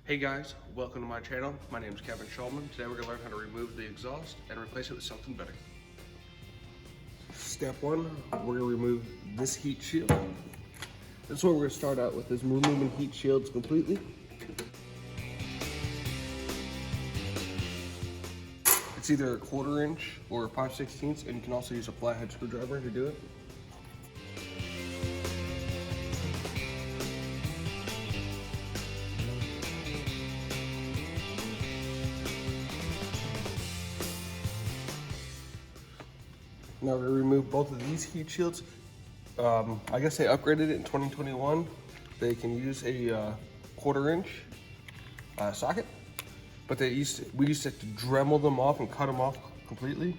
Hey guys, welcome to my channel. My name is Kevin Shulman. Today we're going to learn how to remove the exhaust and replace it with something better. Step one, we're going to remove this heat shield. That's what we're going to start out with, is removing heat shields completely. It's either a 1/4 inch or 5/16, and you can also use a flathead screwdriver to do it. Now we're going to remove both of these heat shields. I guess they upgraded it in 2021. They can use a 1/4 inch socket, but we used to have to Dremel them off and cut them off completely.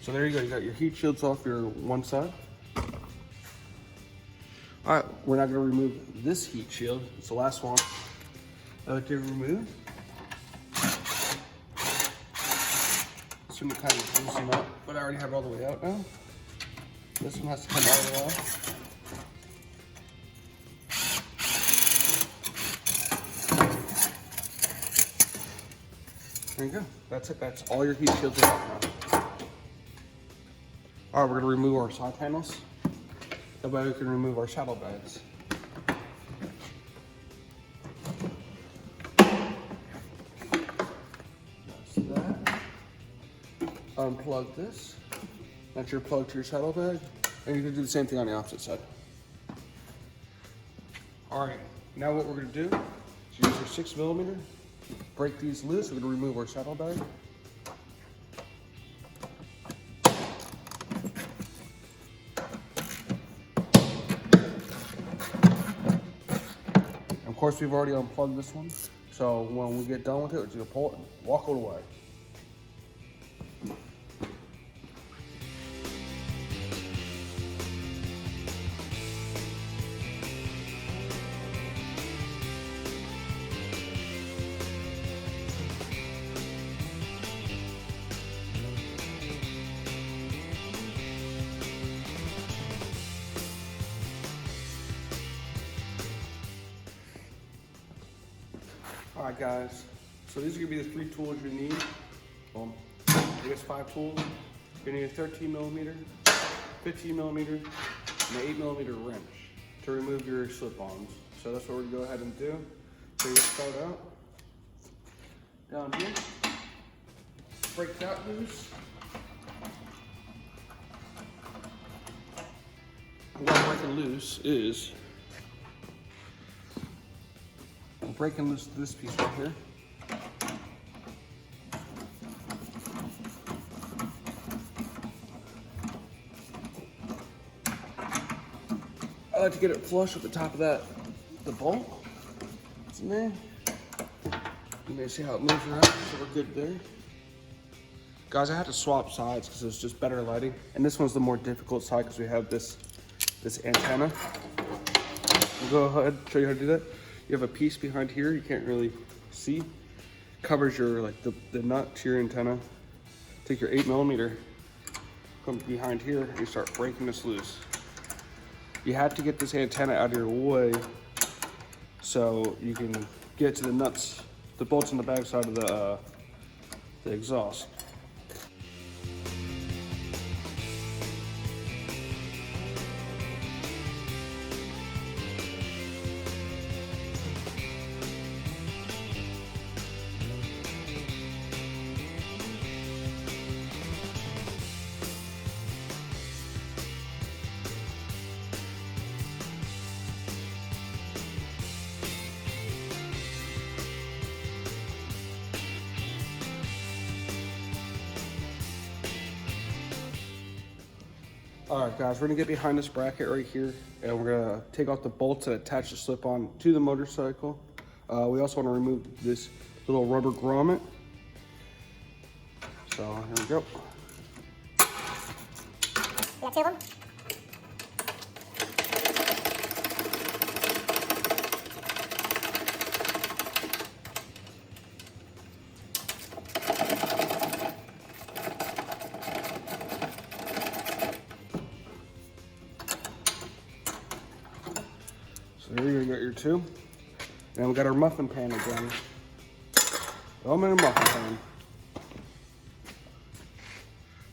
So there you go, you got your heat shields off your one side. All right, we're now gonna remove this heat shield. It's the last one I like to remove. It's gonna kind of loosen up, but I already have it all the way out now. This one has to come all the way out. There you go, that's it, that's all your heat shields are out now. All right, we're gonna remove our side panels. That way we can remove our saddlebags. That's that. Unplug this. That's your plug to your saddlebag. And you can do the same thing on the opposite side. All right, now what we're gonna do is use your 6mm, break these loose. We're gonna remove our saddlebag. Of course, we've already unplugged this one, so when we get done with it, we're just gonna pull it and walk it away. All right, guys, so these are gonna be the 3 tools you need. Well, I guess 5 tools. You're gonna need a 13mm, 15mm, and an 8mm wrench to remove your slip-ons. So that's what we're gonna go ahead and do. So you start out down here, break that loose. What I'm breaking loose is breaking loose this piece right here. I like to get it flush with the top of the bolt. It's in there. You may see how it moves around, so we're good there. Guys, I had to swap sides because it's just better lighting. And this one's the more difficult side because we have this antenna. I'll go ahead and show you how to do that. You have a piece behind here you can't really see. Covers your the nut to your antenna. Take your 8mm, come behind here, and you start breaking this loose. You have to get this antenna out of your way so you can get to the nuts, the bolts on the back side of the exhaust. All right, guys, we're gonna get behind this bracket right here, and we're gonna take off the bolts that attach the slip-on to the motorcycle. We also want to remove this little rubber grommet. So here we go. You got two of them? So there you got your two. And we got our muffin pan again. Aluminum muffin pan.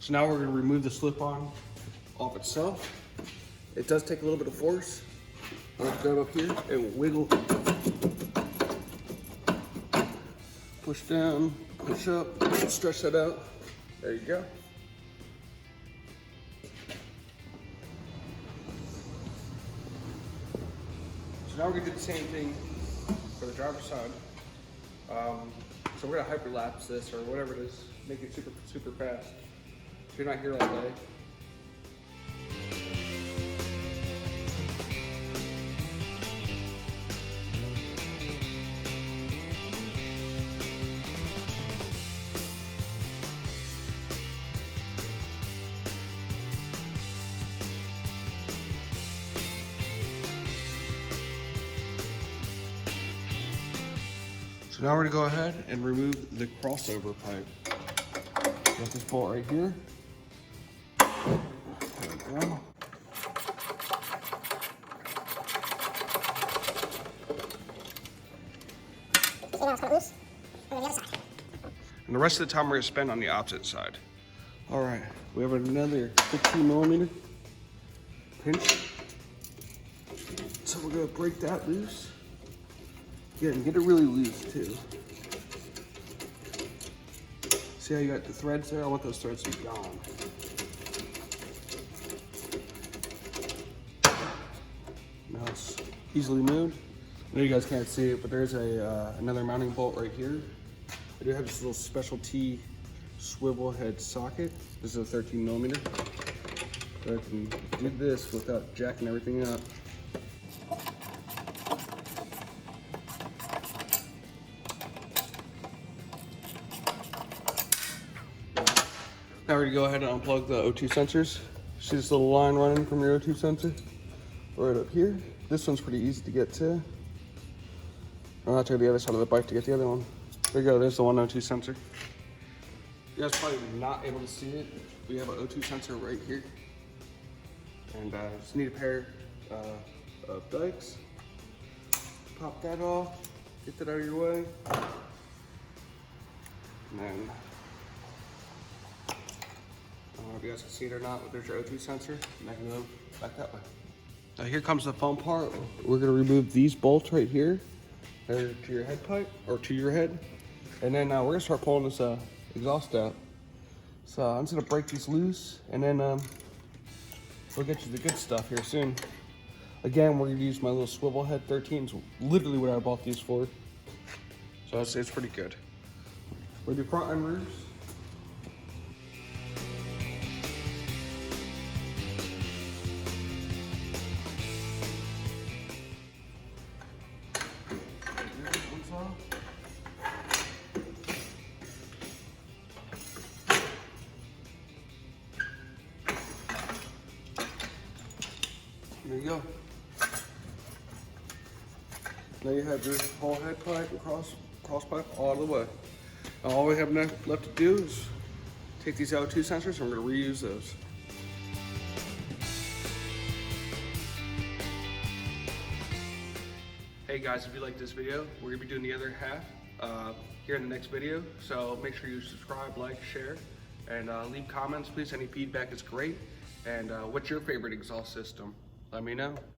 So now we're gonna remove the slip-on off itself. It does take a little bit of force. Let's go up here and wiggle. Push down, push up, stretch that out. There you go. So now we're gonna do the same thing for the driver's side. So we're gonna hyperlapse this or whatever it is, make it super, super fast. If you're not here all day. So now we're gonna go ahead and remove the crossover pipe. Got this bolt right here. There we go. So now it's cut loose. And then the other side. And the rest of the time we're gonna spend on the opposite side. All right, we have another 15mm pinch. So we're gonna break that loose. Yeah, and get it really loose too. See how you got the threads there? I want those threads to be gone. Now it's easily moved. I know you guys can't see it, but there's another mounting bolt right here. I do have this little specialty swivel head socket. This is a 13mm. So I can do this without jacking everything up. Now we're gonna go ahead and unplug the O2 sensors. See this little line running from your O2 sensor? Right up here. This one's pretty easy to get to. I'll have to go to the other side of the bike to get the other one. There you go, there's the one O2 sensor. You guys probably not able to see it. We have an O2 sensor right here. And just need a pair of dikes. Pop that off, get that out of your way. And then, I don't know if you guys can see it or not, but there's your O2 sensor, and I can go back that way. Now here comes the fun part. We're gonna remove these bolts right here. They're to your head pipe, or to your head. And then we're gonna start pulling this exhaust out. So I'm just gonna break these loose, and then we'll get you the good stuff here soon. Again, we're gonna use my little swivel head 13s, literally what I bought these for. So I'd say it's pretty good. We're gonna do front and rears. There you go. Now you have your whole head pipe and cross pipe all the way. Now all we have left to do is take these O2 sensors and we're going to reuse those. Hey guys, if you like this video, we're going to be doing the other half here in the next video. So make sure you subscribe, like, share, and leave comments, please. Any feedback is great. And what's your favorite exhaust system? Let me know.